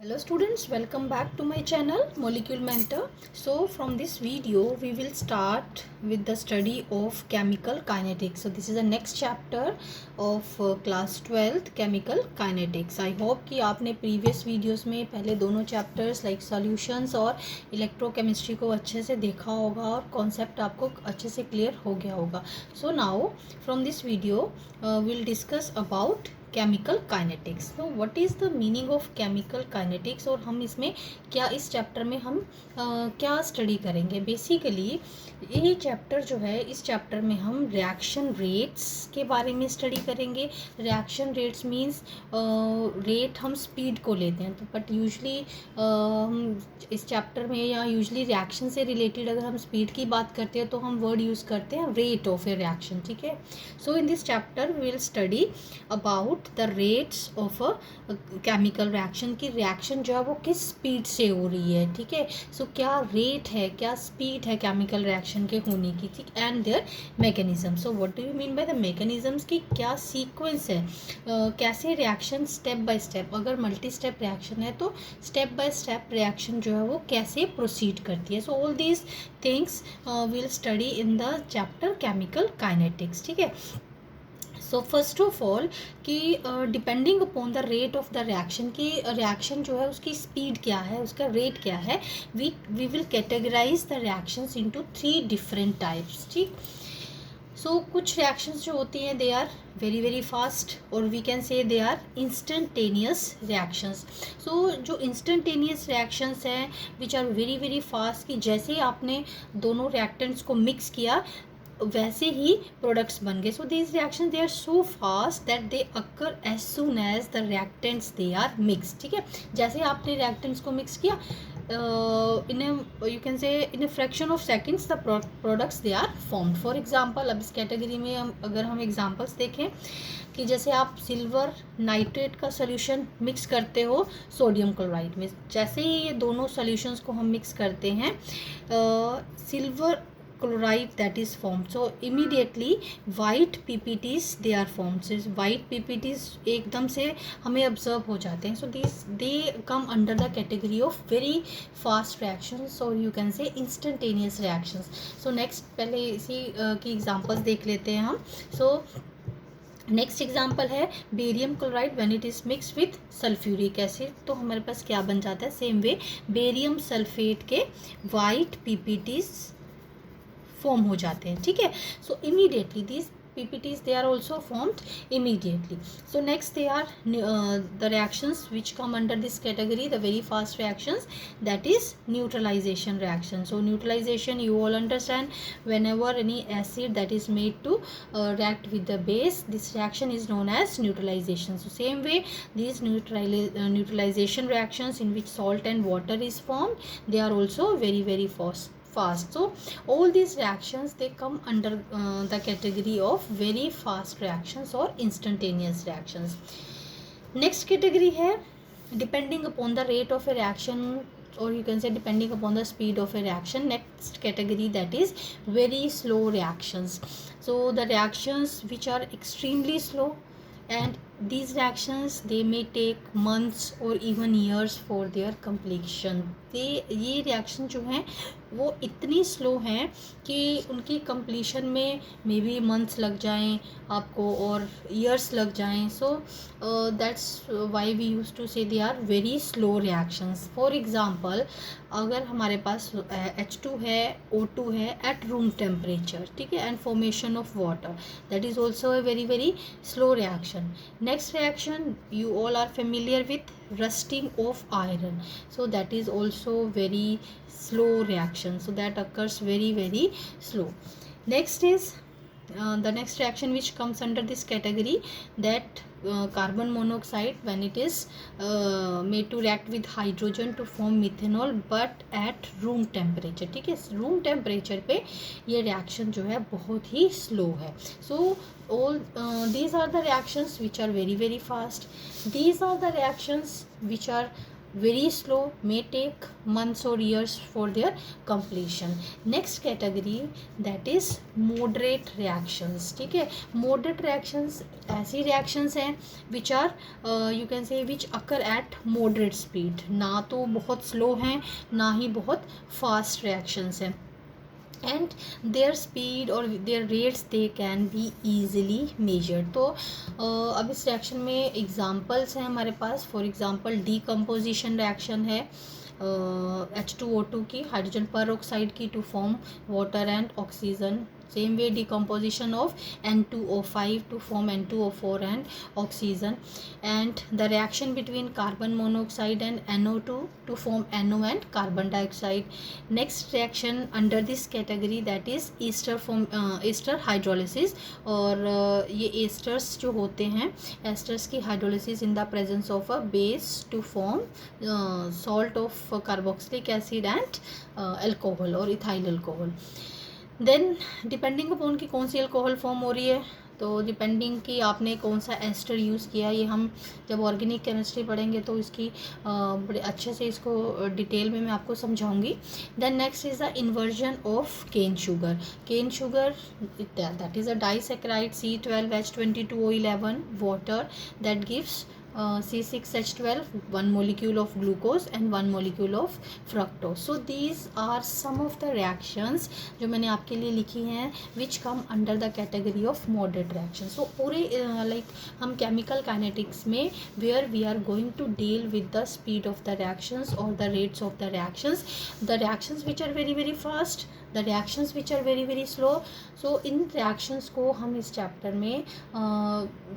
Hello students, welcome back to my channel Molecule Mentor. So from this video we will start with the study of chemical kinetics. So this is the next chapter of class 12th chemical kinetics. I hope कि आपने previous videos में पहले दोनों chapters like solutions और electrochemistry को अच्छे से देखा होगा और concept आपको अच्छे से clear हो गया होगा. So now from this video we'll discuss about chemical kinetics. तो what is the meaning of chemical kinetics और हम इसमें क्या इस चैप्टर में हम क्या स्टडी करेंगे. बेसिकली ये चैप्टर जो है, इस चैप्टर में हम रिएक्शन रेट्स के बारे में स्टडी करेंगे. रिएक्शन रेट्स मींस रेट हम स्पीड को लेते हैं, तो बट यूजली हम इस चैप्टर में या यूजली रिएक्शन से रिलेटेड अगर हम स्पीड की बात करते हैं तो हम वर्ड यूज़ करते हैं रेट ऑफ ए रिएक्शन. ठीक है. So in this chapter we will study about the rates of a chemical reaction की रिएक्शन जो है वो किस स्पीड से हो रही है. ठीक है. सो क्या रेट है, क्या स्पीड है केमिकल रिएक्शन के होने की. ठीक. And there mechanism. So what do you mean by the mechanisms की क्या सीक्वेंस है, कैसे रिएक्शन स्टेप बाय स्टेप, अगर मल्टी स्टेप रिएक्शन है तो स्टेप बाय स्टेप रिएक्शन जो है वो कैसे प्रोसीड करती है. So all these things will study in the chapter chemical kinetics. ठीक है. सो फर्स्ट ऑफ ऑल कि depending upon the rate of the reaction की रिएक्शन जो है उसकी स्पीड क्या है, उसका रेट क्या है, we will categorize the reactions into 3 different types. ठीक. सो कुछ रिएक्शंस जो होती हैं they are very very fast और we can say they are instantaneous reactions. So जो इंस्टेंटेनियस रिएक्शंस हैं which are very very fast, कि जैसे ही आपने दोनों रिएक्टेंट्स को मिक्स किया वैसे ही प्रोडक्ट्स बन गए. So these reaction they are so fast that they occur as soon as the reactants they are mix. ठीक है. जैसे आपने रिएक्टेंट्स को मिक्स किया इन you can say in a fraction of seconds the products they are formed. For example अब इस category में अगर हम एग्जांपल्स देखें कि जैसे आप सिल्वर नाइट्रेट का सोल्यूशन मिक्स करते हो सोडियम क्लोराइड में, जैसे ही ये दोनों सोल्यूशंस को हम मिक्स करते हैं silver chloride that is formed. So immediately white PPTs they are formed. So white PPTs एकदम से हमें observe हो जाते हैं. So these they come under the category of very fast reactions or you can say instantaneous reactions. So next पहले इसी की examples देख लेते हैं हम. So नेक्स्ट एग्जाम्पल है barium chloride when it is mix with sulphuric acid. तो हमारे पास क्या बन जाता है, सेम वे बेरियम सल्फेट के वाइट PPTs फॉर्म हो जाते हैं. ठीक है. सो immediately these PPTs they are also formed immediately. So next they are the reactions which come under this category, the very fast reactions, that is neutralization reaction. So neutralization you all understand, whenever any acid that is made to react with the base, this reaction is known as neutralization. So same way these neutralization reactions in which salt and water is formed, they are also very very fast. So all these reactions they come under the category of very fast reactions or instantaneous reactions. Next category है depending upon the rate of a reaction or you can say depending upon the speed of a reaction. Next category that is very slow reactions. So the reactions which are extremely slow and these reactions they may take months or even years for their completion. ये reaction जो हैं वो इतनी slow हैं कि उनकी completion में may be months लग जाएं आपको और ईयर्स लग जाएं. So that's why we use to say they are very slow reactions. For example अगर हमारे पास H2 है, O2 है एट रूम टेम्परेचर. ठीक है. And formation of water, that is also a very very slow reaction. Next reaction you all are familiar with rusting of iron. So that is also very slow reaction. So that occurs very very slow. Next is the next reaction which comes under this category, that carbon monoxide when it is made to react with hydrogen to form methanol but at room temperature. ठीक है. Room temperature पे ये reaction जो है बहुत ही slow है. सो all these are the reactions which are very very fast. These are the reactions which are very slow, may take months or years for their completion. Next category that is moderate reactions. ठीक है, moderate reactions ऐसी reactions हैं which are you can say which occur at moderate speed, ना तो बहुत slow हैं ना ही बहुत fast reactions हैं, and their speed or their rates they can be easily measured. तो अब इस रिएक्शन में एग्जांपल्स हैं हमारे पास. फॉर एग्जांपल डीकम्पोजिशन रिएक्शन है H2O2 की हाइड्रोजन पर ऑक्साइड की to form water and oxygen. Same way decomposition of N2O5 to form N2O4 and oxygen, and the reaction between carbon monoxide and NO2 to form NO and carbon dioxide. Next reaction under this category that is ester hydrolysis. और ये esters जो होते हैं, esters की hydrolysis in the presence of a base to form salt of carboxylic acid and alcohol और ethyl alcohol. Then depending upon कि कौन सी alcohol form हो रही है, तो डिपेंडिंग कि आपने कौन सा एस्टर यूज़ किया, ये हम जब ऑर्गेनिक केमिस्ट्री पढ़ेंगे तो इसकी बड़े अच्छे से इसको डिटेल में मैं आपको समझाऊंगी. Then next is the inversion of cane sugar. Cane sugar that is a disaccharide C12H22O11 water that gives C6H12, one molecule of glucose and one molecule of fructose. So these are some of the reactions जो मैंने आपके लिए लिखी हैं which come under the category of moderate reactions. So पूरे like हम chemical kinetics में where we are going to deal with the speed of the reactions or the rates of the reactions which are very very fast, the reactions which are very very slow. So in reactions को हम इस chapter में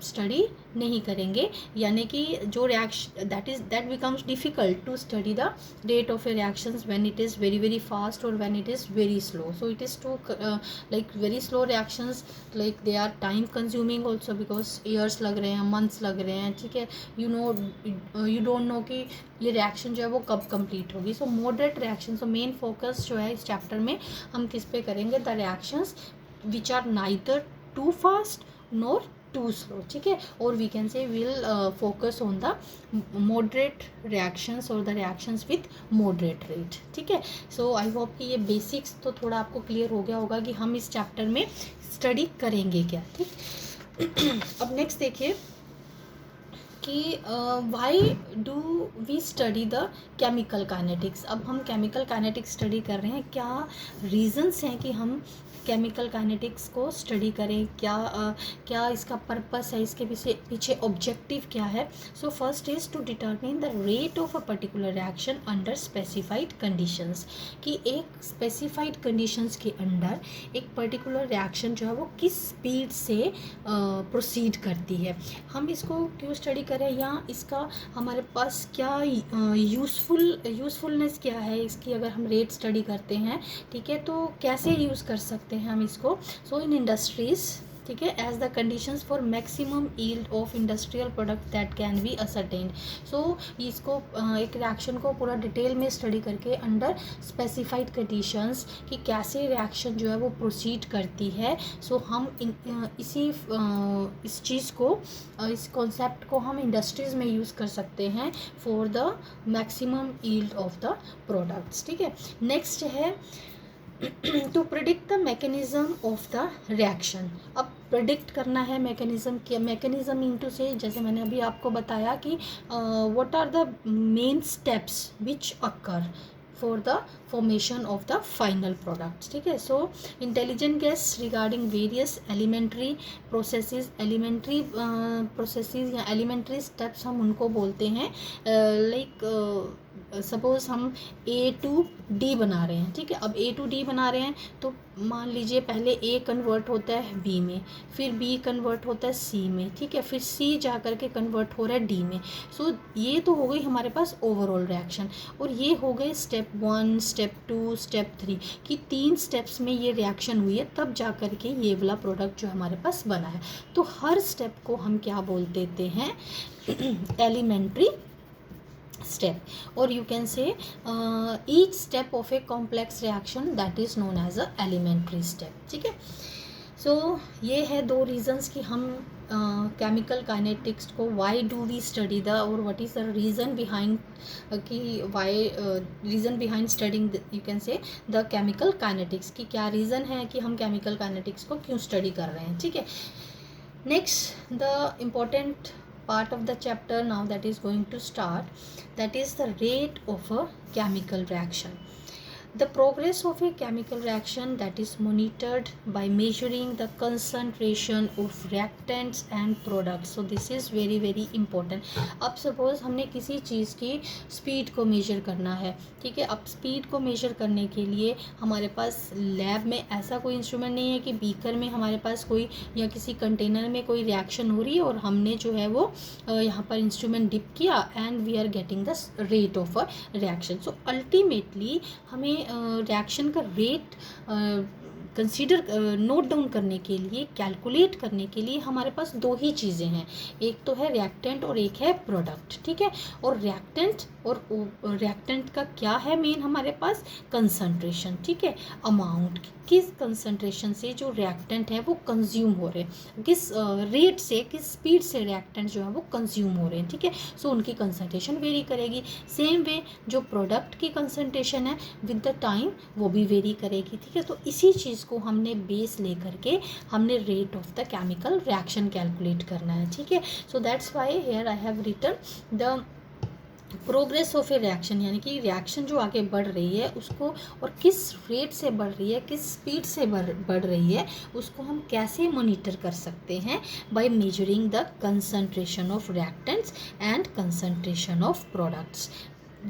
study नहीं करेंगे, यानी कि जो reaction that becomes difficult to study the rate of a reactions when it is very very fast or when it is very slow. So it is to like very slow reactions, like they are time consuming also because years लग रहे हैं, months लग रहे हैं. ठीक है, you don't know कि ये reaction जो है वो कब complete होगी. So moderate reactions, so main focus जो है इस chapter में हम किस पे करेंगे, the reactions which are neither too fast nor too slow. ठीक है, और we can say we'll focus on the moderate reactions or the reactions with moderate rate. ठीक है, so I hope कि ये basics तो थोड़ा आपको clear हो गया होगा कि हम इस chapter में study करेंगे क्या. ठीक, अब next देखिए कि why do we study the chemical kinetics. अब हम केमिकल काइनेटिक्स स्टडी कर रहे हैं, क्या रीजंस हैं कि हम केमिकल काइनेटिक्स को स्टडी करें, क्या इसका पर्पस है, इसके पीछे ऑब्जेक्टिव क्या है. So first is to determine the rate of a particular reaction under specified conditions. कि एक स्पेसिफाइड कंडीशंस के अंडर एक पर्टिकुलर रिएक्शन जो है वो किस स्पीड से प्रोसीड करती है. हम इसको क्यों स्टडी करें, या इसका हमारे पास क्या यूज़फुलनेस क्या है इसकी, अगर हम रेट स्टडी करते हैं. ठीक है, तो कैसे यूज़ कर सकते हैं हम इसको. सो इन इंडस्ट्रीज, ठीक है, as the conditions for maximum yield of industrial product that can be ascertained. So इसको एक रिएक्शन को पूरा डिटेल में स्टडी करके अंडर स्पेसिफाइड कंडीशंस कि कैसे रिएक्शन जो है वो प्रोसीड करती है. सो हम इस चीज़ को, इस कॉन्सेप्ट को हम इंडस्ट्रीज़ में यूज़ कर सकते हैं for the maximum yield of the products. ठीक है, नेक्स्ट है to predict the mechanism of the reaction. अब प्रिडिक्ट करना है मैकेनिज्म, क्या मैकेनिज्म इनटू से, जैसे मैंने अभी आपको बताया कि what are the main steps which occur for the formation of the final products. ठीक है, so intelligent guess regarding various elementary processes या elementary steps हम उनको बोलते हैं. like सपोज हम A to D बना रहे हैं. ठीक है, अब A to D बना रहे हैं तो मान लीजिए पहले A कन्वर्ट होता है B में, फिर B कन्वर्ट होता है C में. ठीक है, फिर C जा कर के कन्वर्ट हो रहा है D में. सो ये तो हो गई हमारे पास ओवरऑल रिएक्शन, और ये हो गए स्टेप 1, स्टेप 2, स्टेप 3 की 3 स्टेप्स में ये रिएक्शन हुई है, तब जा कर के ये वाला प्रोडक्ट जो हमारे पास बना है. तो हर स्टेप को हम क्या बोल देते हैं, elementary step, or you can say each step of a complex reaction that is known as a elementary step. ठीक है, सो ये है 2 रीजंस कि हम केमिकल काइनेटिक्स को why do we study the, और what is the reason behind, कि why reason behind studying you can say the chemical kinetics, की क्या रीज़न है कि हम केमिकल काइनेटिक्स को क्यों स्टडी कर रहे हैं, ठीक है. Next the important part of the chapter now that is going to start, that is the rate of a chemical reaction. The progress of a chemical reaction that is monitored by measuring the concentration of reactants and products. So this is very very important. अब suppose हमने किसी चीज़ की speed को major करना है, ठीक है. अब स्पीड को मेजर करने के लिए हमारे पास लैब में ऐसा कोई इंस्ट्रूमेंट नहीं है कि बीकर में हमारे पास कोई या किसी कंटेनर में कोई रिएक्शन हो रही है और हमने जो है वो यहाँ पर इंस्ट्रूमेंट डिप किया and we are getting the rate of a reaction. So ultimately हमें रिएक्शन का रेट कंसीडर नोट डाउन करने के लिए, कैलकुलेट करने के लिए हमारे पास दो ही चीज़ें हैं, एक तो है रिएक्टेंट और एक है प्रोडक्ट, ठीक है. और रिएक्टेंट का क्या है मेन हमारे पास, कंसंट्रेशन, ठीक है. अमाउंट, किस कंसंट्रेशन से जो रिएक्टेंट है वो कंज्यूम हो रहे हैं, किस रेट से, किस स्पीड से रिएक्टेंट जो है वो कंज्यूम हो रहे हैं, ठीक है. सो उनकी कंसंट्रेशन वेरी करेगी. सेम वे जो प्रोडक्ट की कंसंट्रेशन है विद द टाइम वो भी वेरी करेगी, ठीक है. तो इसी चीज़ को हमने बेस लेकर के हमने rate of the chemical reaction calculate करना है, ठीक है. So that's why here I have written the progress of a reaction, यानी कि रिएक्शन जो आगे बढ़ रही है उसको, और किस रेट से बढ़ रही है, किस स्पीड से बढ़ रही है, उसको हम कैसे मॉनिटर कर सकते हैं, by measuring the concentration of reactants and concentration of products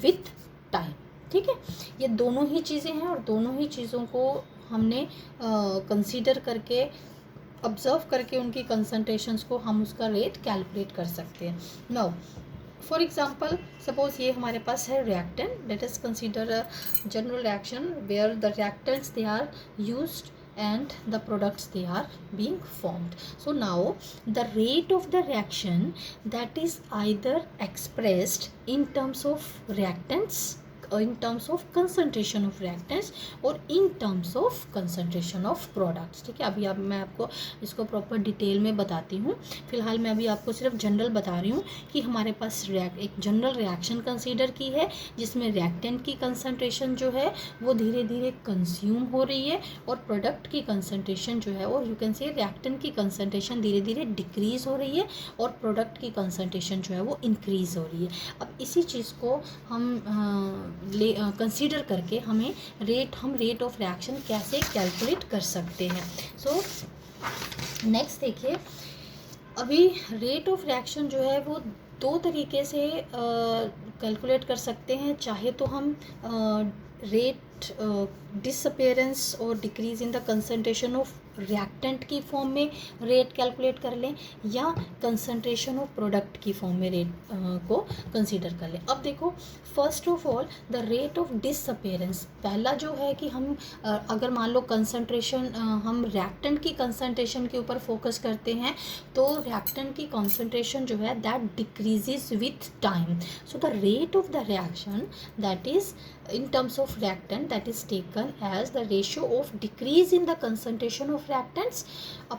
with time, ठीक है. ये दोनों ही चीज़ें हैं और दोनों ही चीज़ों को हमने कंसीडर करके, ऑब्जर्व करके उनकी कंसंट्रेशंस को हम उसका रेट कैलकुलेट कर सकते हैं. नाउ फॉर एग्जाम्पल सपोज ये हमारे पास है reactant, let us consider a general reaction where the reactants they are used and the products they are being formed. So now the rate of the reaction that is either expressed in terms of reactants, in terms of concentration of reactants और in terms of concentration of products, ठीक है. अभी अब मैं आपको इसको proper detail में बताती हूँ. फिलहाल मैं अभी आपको सिर्फ जनरल बता रही हूँ कि हमारे पास एक जनरल रिएक्शन कंसीडर की है जिसमें रिएक्टेंट की कंसंट्रेशन जो है वो धीरे धीरे कंज्यूम हो रही है और प्रोडक्ट की कंसंट्रेशन जो है, और यू कैन से रिएक्टेंट की कंसंट्रेशन धीरे धीरे डिक्रीज हो रही है और प्रोडक्ट की कंसंट्रेशन जो है वो इंक्रीज हो रही है. अब इसी चीज़ को हम कंसीडर करके हम रेट ऑफ रिएक्शन कैसे कैलकुलेट कर सकते हैं. सो नेक्स्ट देखिए, अभी रेट ऑफ रिएक्शन जो है वो दो तरीके से कैलकुलेट कर सकते हैं. चाहे तो हम रेट डिसअपेरेंस और decrease in the concentration of reactant की फॉर्म में रेट कैलकुलेट कर लें, या कंसंट्रेशन ऑफ प्रोडक्ट की फॉर्म में रेट को कंसीडर कर लें. अब देखो, first of all the rate of disappearance, पहला जो है कि हम अगर मान लो कंसंट्रेशन, हम रिएक्टेंट की कंसंट्रेशन के ऊपर फोकस करते हैं तो रिएक्टेंट की कंसंट्रेशन जो है that decreases with time. So the rate of the reaction that is in terms of reactant that is taken as the ratio of decrease in the concentration of reactants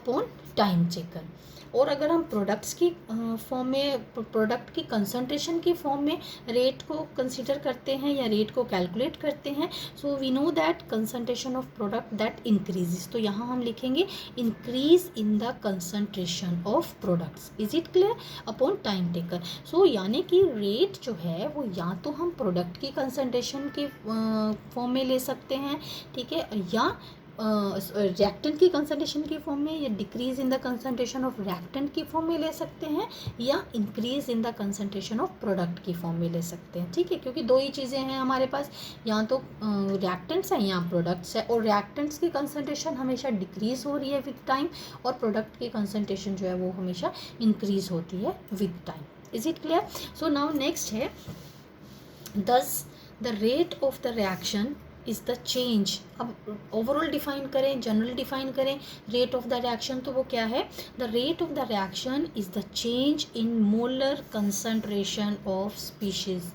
upon time taken. और अगर हम products की form में, product की concentration की form में rate को consider करते हैं या रेट को कैलकुलेट करते हैं, so we know that concentration of product that increases. तो यहाँ हम लिखेंगे increase in the concentration of products, is it clear, upon time taken. So यानी कि रेट जो है वो या तो हम प्रोडक्ट की कंसंट्रेशन के फॉर्म में ले सकते हैं, ठीक है, या रिएक्टेंट की कंसंट्रेशन की फॉर्म में, या decrease in the concentration of reactant की फॉर्म में ले सकते हैं, या increase in the concentration of product की फॉर्म में ले सकते हैं, ठीक है. क्योंकि दो ही चीज़ें हैं हमारे पास, या तो रिएक्टेंट्स हैं या प्रोडक्ट्स है, और रिएक्टेंट्स की कंसंट्रेशन हमेशा डिक्रीज हो रही है विद टाइम और प्रोडक्ट की कंसंट्रेशन जो है वो हमेशा इंक्रीज होती है with time. Is it clear. So now next है, thus the rate of the reaction is the change. अब ओवरऑल डिफाइन करें, जनरल डिफाइन करें रेट ऑफ द रिएक्शन, तो वो क्या है? The rate of the reaction is the change in molar concentration of species,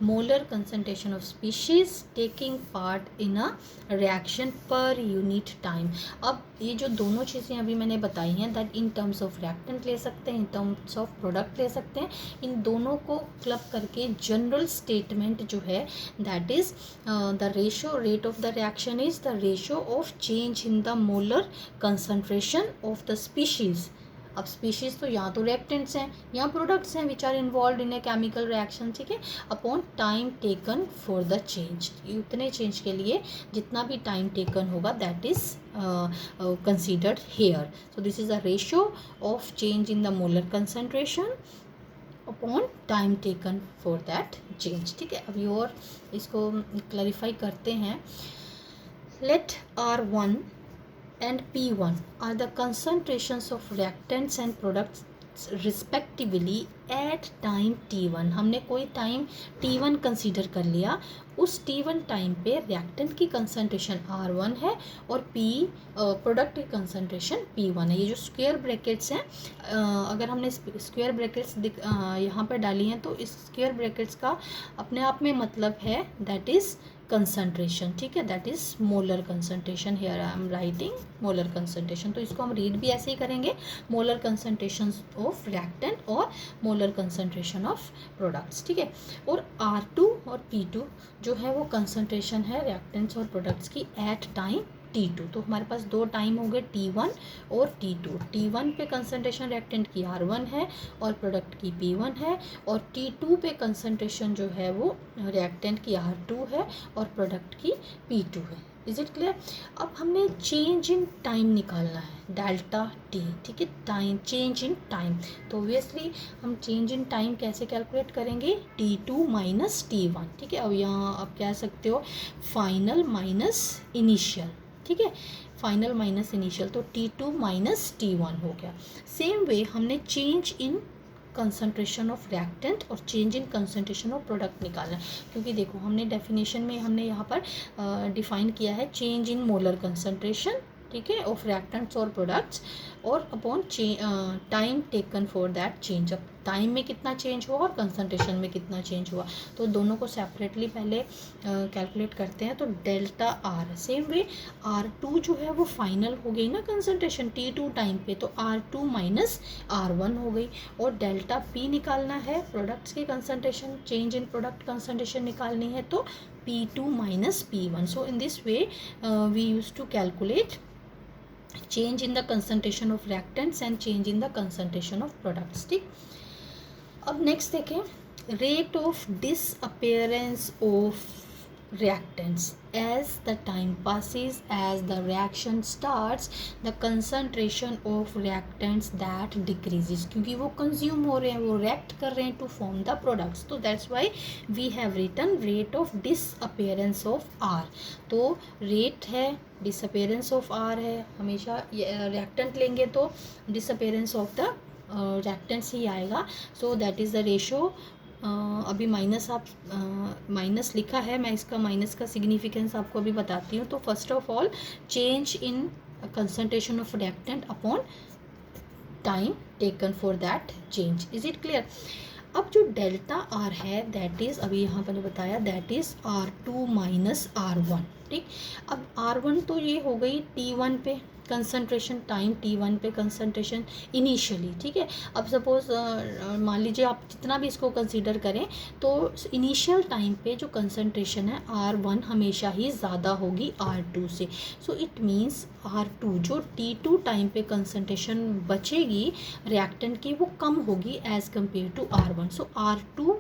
molar concentration of species taking part in a reaction per unit time. अब ये जो दोनों चीज़ें अभी मैंने बताई हैं, that in terms of reactant ले सकते हैं, इन टर्म्स ऑफ प्रोडक्ट ले सकते हैं, इन दोनों को क्लब करके जनरल स्टेटमेंट जो है that is the ratio, rate of the reaction is the ratio of change in the molar concentration of the species. अब स्पीशीज तो यहाँ तो रिएक्टेंट्स हैं, यहाँ प्रोडक्ट्स हैं which are involve in a chemical reaction, ठीक है, upon time taken for the change, उतने चेंज के लिए जितना भी टाइम टेकन होगा that is considered here. So this is a ratio of change in the molar concentration upon time taken for that change, ठीक है। अभी और इसको क्लैरिफाई करते हैं। Let R1 and P1 are the concentrations of reactants and products respectively at time T1। हमने कोई time T1 consider कर लिया, उस T1 टाइम पे रिएक्टेंट की कंसंट्रेशन R1 है और प्रोडक्ट की कंसंट्रेशन P1 है। ये जो स्क्वायर ब्रैकेट्स हैं, अगर हमने स्क्वायर ब्रैकेट्स यहाँ पर डाली हैं तो इस स्क्वायर ब्रैकेट्स का अपने आप में मतलब है दैट इज़ कंसंट्रेशन, ठीक है, that is molar concentration. Here I am writing molar concentration, तो इसको हम रीड भी ऐसे ही करेंगे, मोलर कंसंट्रेशन ऑफ रिएक्टेंट और मोलर कंसंट्रेशन ऑफ प्रोडक्ट्स, ठीक है। और R2 और P2 जो है वो कंसंट्रेशन है रिएक्टेंट्स और प्रोडक्ट्स की एट टाइम T2। तो हमारे पास दो टाइम हो गए T1 और T2। T1 पे कंसंट्रेशन रिएक्टेंट की R1 है और प्रोडक्ट की P1 है, और T2 पे कंसंट्रेशन जो है वो रिएक्टेंट की R2 है और प्रोडक्ट की P2 है। Is it clear? अब हमने चेंज इन टाइम निकालना है, डेल्टा T, ठीक है, टाइम, चेंज इन टाइम। तो ऑब्वियसली हम चेंज इन टाइम कैसे कैलकुलेट करेंगे? T2 माइनस T1, ठीक है। अब यहाँ आप कह सकते हो फाइनल माइनस इनिशियल, ठीक है, फाइनल माइनस इनिशियल, तो T2 माइनस T1 हो गया। सेम वे हमने change in concentration of reactant और change in concentration of product निकालना है, क्योंकि देखो हमने डेफिनेशन में हमने यहाँ पर डिफाइन किया है चेंज इन मोलर कंसंट्रेशन, ठीक है, ऑफ रिएक्टेंट्स और प्रोडक्ट्स और upon time taken for that change. अब टाइम में कितना चेंज हुआ और कंसंट्रेशन में कितना चेंज हुआ, तो दोनों को सेपरेटली पहले कैलकुलेट करते हैं। तो delta R, same way R2 जो है वो फाइनल हो गई ना कंसंट्रेशन T2 टाइम पे, तो R2 माइनस R1 हो गई। और डेल्टा P निकालना है, प्रोडक्ट्स की concentration, change in product concentration निकालनी है, तो P2 minus P1। So in this way we use to calculate change in the concentration of reactants and change in the concentration of products, ठीक। अब next देखें, rate of disappearance of reactants as the time passes, as the reaction starts, the concentration of reactants that decreases, क्योंकि वो consume हो रहे हैं, वो react कर रहे हैं to form the products, तो that's why we have written rate of disappearance of R। तो rate है, disappearance of R है, हमेशा reactant लेंगे तो disappearance of the reactants ही आएगा। so that is the ratio। अभी माइनस आप माइनस लिखा है, मैं इसका माइनस का सिग्निफिकेंस आपको अभी बताती हूँ। तो first of all change in concentration of reactant upon time taken for that change. Is it clear? अब जो डेल्टा R है दैट इज़, अभी यहाँ पर बताया, that is R2 minus R1, ठीक। अब R1 तो ये हो गई T1 पे कंसंट्रेशन, टाइम T1 पे कंसंट्रेशन इनिशियली, ठीक है। अब सपोज मान लीजिए आप जितना भी इसको कंसीडर करें तो इनिशियल टाइम पे जो कंसंट्रेशन है R1 हमेशा ही ज़्यादा होगी R2 से। सो इट मीन्स R2 जो T2 टाइम पे कंसंट्रेशन बचेगी रिएक्टेंट की वो कम होगी एज़ कम्पेयर टू R1। सो R2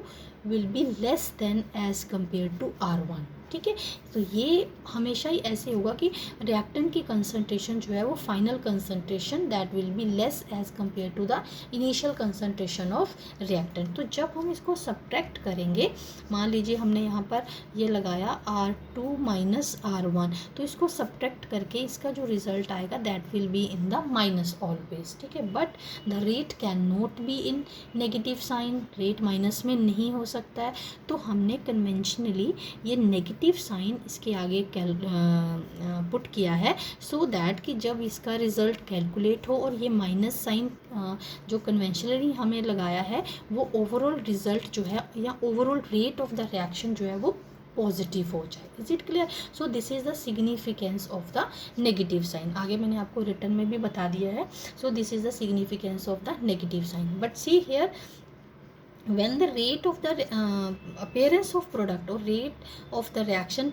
will be less than as compare to R1, ठीक है। तो ये हमेशा ही ऐसे होगा कि रिएक्टेंट की कंसंट्रेशन जो है वो final concentration that will be less as compare to the initial concentration of reactant. तो जब हम इसको सब्ट्रैक्ट करेंगे, मान लीजिए हमने यहाँ पर ये लगाया R2 माइनस R1, तो इसको सब्ट्रैक्ट करके इसका जो रिजल्ट आएगा that will be in the minus always, ठीक है। But the rate can not be in negative sign, rate minus में नहीं हो सकता है, तो हमने कन्वेंशनली ये नेगेटिव नेगेटिव साइन इसके आगे पुट किया है, सो दैट कि जब इसका रिज़ल्ट कैलकुलेट हो और ये माइनस साइन जो कन्वेंशनली हमें लगाया है वो ओवरऑल रिज़ल्ट जो है या overall rate of the reaction जो है वो पॉजिटिव हो जाए। Is it clear? So this is the significance of the negative sign. आगे मैंने आपको रिटर्न में भी बता दिया है। So this is the significance of the negative sign. But see here, when the rate of the appearance of product or rate of the reaction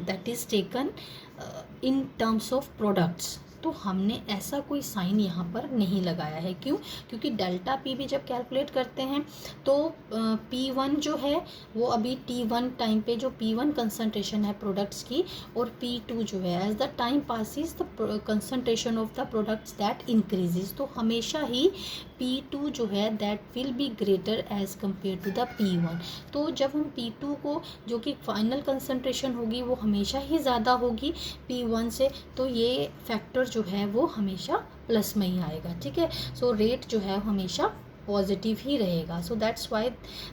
that is taken in terms of products, तो हमने ऐसा कोई sign यहाँ पर नहीं लगाया है। क्यों? क्योंकि डेल्टा पी भी जब कैलकुलेट करते हैं तो P1 जो है वो अभी T1 टाइम पे जो P1 कंसनट्रेशन है प्रोडक्ट्स की, और P2 जो है as the time passes the concentration of the products that increases, तो हमेशा ही P2 जो है that will be greater as compare to the P1। तो जब हम P2 को जो कि फाइनल कंसनट्रेशन होगी वो हमेशा ही ज़्यादा होगी P1 से, तो ये फैक्टर जो है वो हमेशा प्लस में ही आएगा। ठीक है, सो रेट जो है हमेशा पॉजिटिव ही रहेगा। So that's why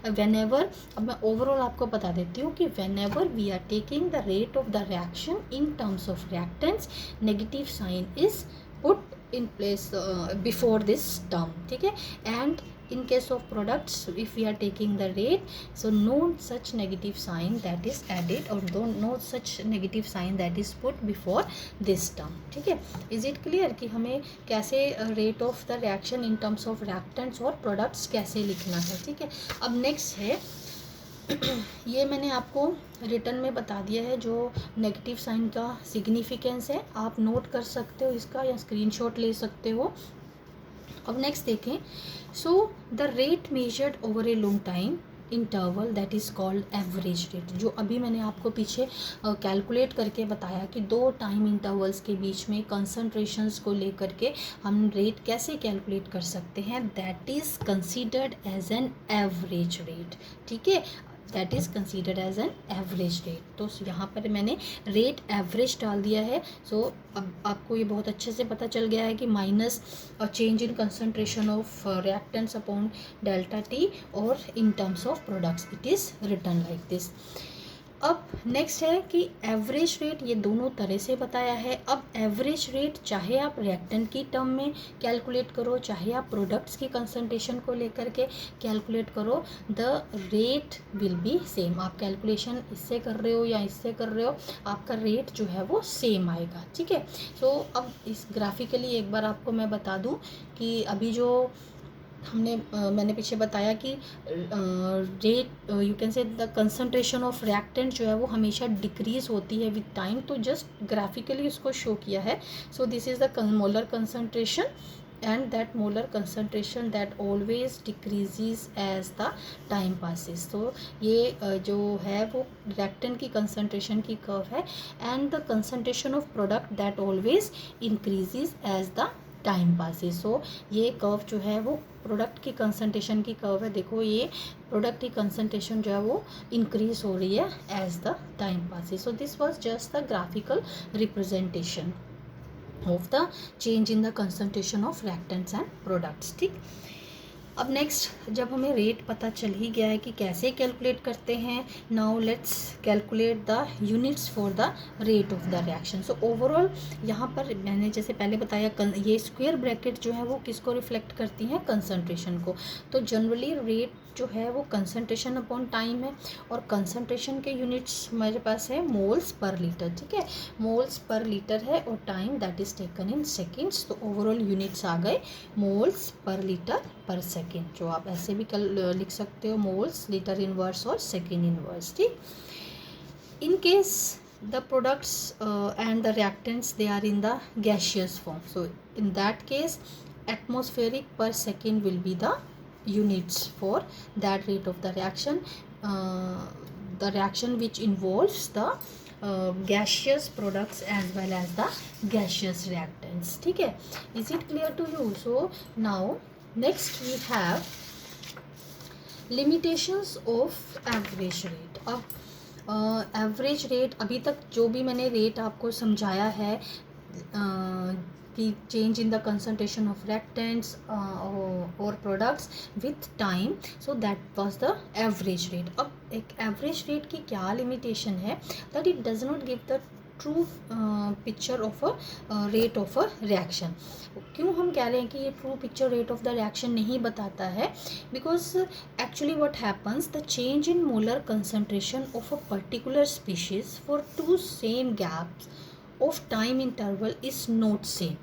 whenever, अब मैं ओवरऑल आपको बता देती हूँ कि whenever we are taking the rate of the reaction in terms of reactants, negative sign is put in place before this term. ठीक है, and in case of products if we are taking the rate, so no such negative sign that is added or no such negative sign that is put before this term. ठीक है, is it clear कि हमें कैसे rate of the reaction in terms of reactants और products कैसे लिखना है। ठीक है, अब नेक्स्ट है ये मैंने आपको रिटर्न में बता दिया है जो नेगेटिव साइन का सिग्निफिकेंस है, आप नोट कर सकते हो इसका या स्क्रीनशॉट ले सकते हो। अब नेक्स्ट देखें, so the rate measured over a long time interval that is called average rate, जो अभी मैंने आपको पीछे कैलकुलेट करके बताया कि 2 टाइम इंटरवल्स के बीच में कंसंट्रेशंस को लेकर के हम रेट कैसे कैलकुलेट कर सकते हैं, that is considered as an average rate. ठीक है, that is considered as an average rate. तो यहाँ पर मैंने रेट एवरेज डाल दिया है। सो अब आपको ये बहुत अच्छे से पता चल गया है कि minus change in concentration of reactants upon delta T और in terms of products it is written like this. अब नेक्स्ट है कि एवरेज रेट, ये दोनों तरह से बताया है। अब एवरेज रेट चाहे आप रिएक्टेंट की टर्म में कैलकुलेट करो, चाहे आप प्रोडक्ट्स की कंसंट्रेशन को लेकर के कैलकुलेट करो, the rate will be same. आप कैलकुलेशन इससे कर रहे हो या इससे कर रहे हो, आपका रेट जो है वो सेम आएगा। ठीक है, सो अब इस ग्राफिकली एक बार आपको मैं बता दूं कि अभी जो मैंने पीछे बताया कि rate you can say the concentration of reactant जो है वो हमेशा डिक्रीज होती है विद टाइम, तो जस्ट ग्राफिकली उसको शो किया है। So this is the molar concentration and that molar concentration that always decreases as the time passes। तो ये जो है वो reactant की concentration की curve है, and the concentration of product that always increases as the time passes. सो ये कर्व जो है वो प्रोडक्ट की कंसंट्रेशन की कर्व है। देखो ये प्रोडक्ट की कंसंट्रेशन जो है वो इंक्रीज हो रही है as the time passes. So this was just the graphical representation of the change in the concentration of reactants and products. ठीक, अब नेक्स्ट जब हमें रेट पता चल ही गया है कि कैसे कैलकुलेट करते हैं, now let's calculate the units for the rate of the reaction. So overall यहाँ पर मैंने जैसे पहले बताया ये स्क्वायर ब्रैकेट जो है वो किसको रिफ्लेक्ट करती हैं, कंसंट्रेशन को। तो जनरली रेट जो है वो कंसंट्रेशन अपॉन टाइम है, और कंसंट्रेशन के यूनिट्स मेरे पास है मोल्स पर लीटर। ठीक है, मोल्स पर लीटर है और time that is taken in seconds. तो ओवरऑल यूनिट्स आ गए मोल्स पर लीटर पर सेकेंड, जो आप ऐसे भी लिख सकते हो मोल्स लीटर इनवर्स और सेकेंड इनवर्स। ठीक, in case the products and the reactants they are in the gaseous form, so in that case atmospheric per second will be the units for that rate of the reaction, the reaction which involves the gaseous products as well as the gaseous reactants. ठीक है, is it clear to you? So now next we have limitations of average rate। अब average rate, अभी तक जो भी मैंने rate आपको समझाया है कि change in the concentration of reactants और products with time, so that was the average rate. अब एक एवरेज रेट की क्या लिमिटेशन है, that it does not give the true picture of a rate of a reaction. क्यों हम कह रहे हैं कि ये true picture rate of the reaction नहीं बताता है, because actually what happens, the change in molar concentration of a particular species for two same gaps of time interval is not same.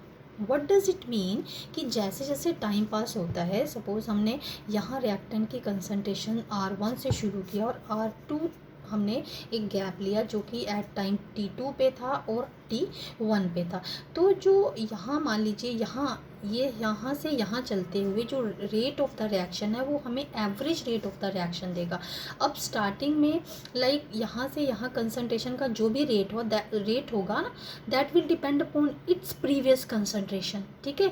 What does it mean कि जैसे जैसे time pass होता है, suppose हमने यहाँ रिएक्टेंट की concentration R1 से शुरू किया और R2 हमने एक गैप लिया जो कि एट टाइम T2 पे था और T1 पे था. तो जो यहाँ मान लीजिए यहाँ से यहाँ चलते हुए जो रेट ऑफ द रिएक्शन है वो हमें average rate of the reaction देगा. अब स्टार्टिंग में यहाँ से यहाँ कंसंट्रेशन का जो भी रेट होगा ना, that will depend upon its previous concentration. ठीक है,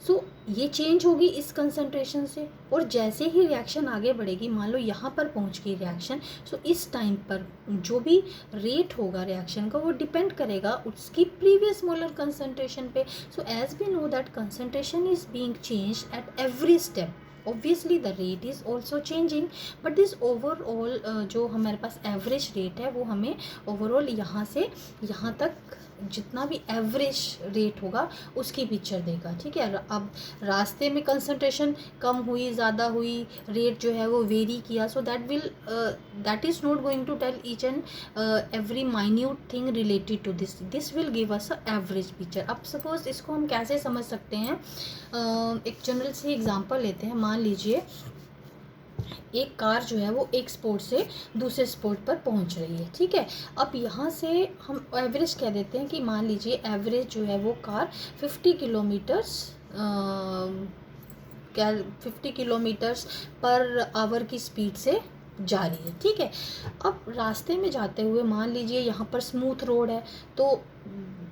सो ये चेंज होगी इस कंसंट्रेशन से, और जैसे ही रिएक्शन आगे बढ़ेगी, मान लो यहाँ पर पहुँच गई रिएक्शन, सो इस टाइम पर जो भी रेट होगा रिएक्शन का वो डिपेंड करेगा उसकी प्रीवियस मोलर कंसंट्रेशन पे. So as we know that concentration is being changed at every step, obviously the rate is also changing, but this overall जो हमारे पास एवरेज रेट है वो हमें ओवरऑल यहाँ से यहाँ तक जितना भी एवरेज रेट होगा उसकी पिक्चर देगा. ठीक है, अब रास्ते में कंसंट्रेशन कम हुई, ज़्यादा हुई, रेट जो है वो वेरी किया, so that is not going to tell each and every minute thing related to this will give us a average picture. अब सपोज इसको हम कैसे समझ सकते हैं, एक जनरल से एग्जांपल लेते हैं. मान लीजिए एक कार जो है वो एक स्पॉट से दूसरे स्पॉट पर पहुंच रही है. ठीक है, अब यहाँ से हम एवरेज कह देते हैं कि मान लीजिए एवरेज जो है वो कार 50 किलोमीटर्स पर आवर की स्पीड से जा रही है. ठीक है, अब रास्ते में जाते हुए मान लीजिए यहाँ पर स्मूथ रोड है तो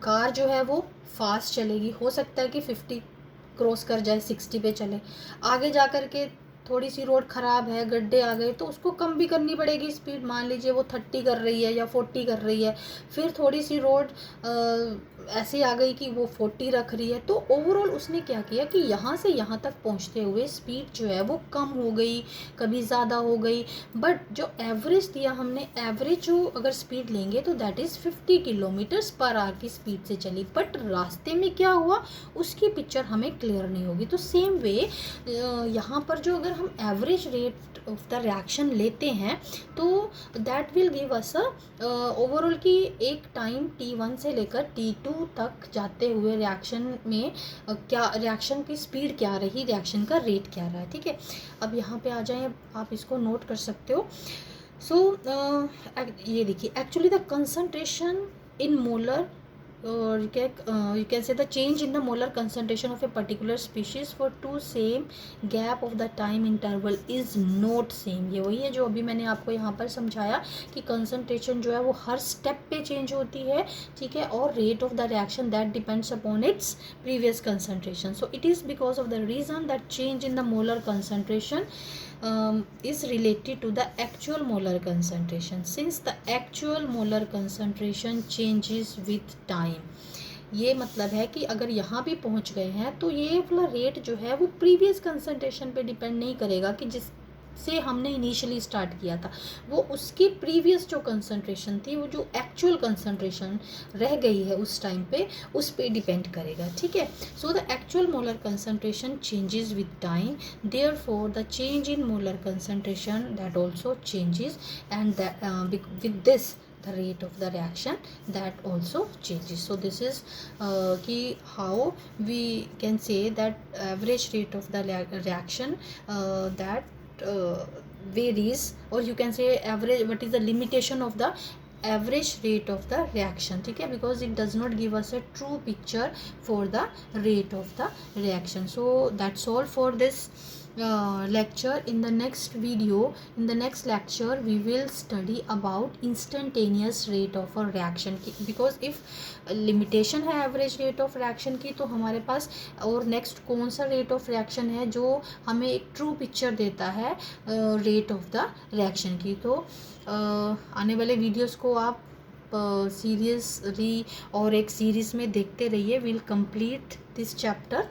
कार जो है वो फास्ट चलेगी. हो सकता है कि 50 क्रॉस कर जाए, 60 पे चले. आगे जा कर के थोड़ी सी रोड ख़राब है, गड्ढे आ गए, तो उसको कम भी करनी पड़ेगी स्पीड. मान लीजिए वो 30 कर रही है या 40 कर रही है, फिर थोड़ी सी रोड ऐसी आ गई कि वो 40 रख रही है. तो ओवरऑल उसने क्या किया कि यहाँ से यहाँ तक पहुँचते हुए स्पीड जो है वो कम हो गई, कभी ज़्यादा हो गई. बट जो एवरेज दिया हमने, एवरेज जो अगर स्पीड लेंगे तो that is 50 kilometres per hour की स्पीड से चली. बट रास्ते में क्या हुआ उसकी पिक्चर हमें क्लियर नहीं होगी. तो सेम वे यहाँ पर जो अगर हम average rate of the reaction लेते हैं तो that will give us overall की एक टाइम T1 से लेकर T2 तक जाते हुए रिएक्शन में क्या रिएक्शन की स्पीड क्या रही, रिएक्शन का रेट क्या रहा. ठीक है, अब यहाँ पे आ जाएं, आप इसको नोट कर सकते हो. सो ये देखिए, actually the concentration in molar or you can say the change in the molar concentration of a particular species for two same gap of the time interval is not same. ये वही है जो अभी मैंने आपको यहाँ पर समझाया कि concentration जो है वो हर step पे change होती है. ठीक है, और rate of the reaction that depends upon its previous concentration. So it is because of the reason that change in the molar concentration is related to the actual molar concentration. Since the actual molar concentration changes with time, ये मतलब है कि अगर यहाँ भी पहुँच गए हैं तो ये वाला रेट जो है वो प्रीवियस कंसंट्रेशन पे डिपेंड नहीं करेगा कि जिससे हमने इनिशियली स्टार्ट किया था, वो उसकी प्रीवियस जो कंसंट्रेशन थी, वो जो एक्चुअल कंसंट्रेशन रह गई है उस टाइम पे, उस पे डिपेंड करेगा. ठीक है, so the actual molar concentration changes with time, therefore the change in molar concentration that also changes, and with this the rate of the reaction that also changes. So this is how we can say that average rate of the reaction that varies, or you can say average, what is the limitation of the average rate of the reaction. ठीक है, because it does not give us a true picture for the rate of the reaction. So that's all for this lecture. In the next video, in the next lecture, we will study about instantaneous rate of a reaction. Because if limitation है average rate of reaction की, तो हमारे पास और next कौन सा rate of reaction है जो हमें एक ट्रू पिक्चर देता है रेट ऑफ द रिएक्शन की. तो आने वाले वीडियोस को आप आप सीरियसली और एक सीरीज़ में देखते रहिए. Will complete this chapter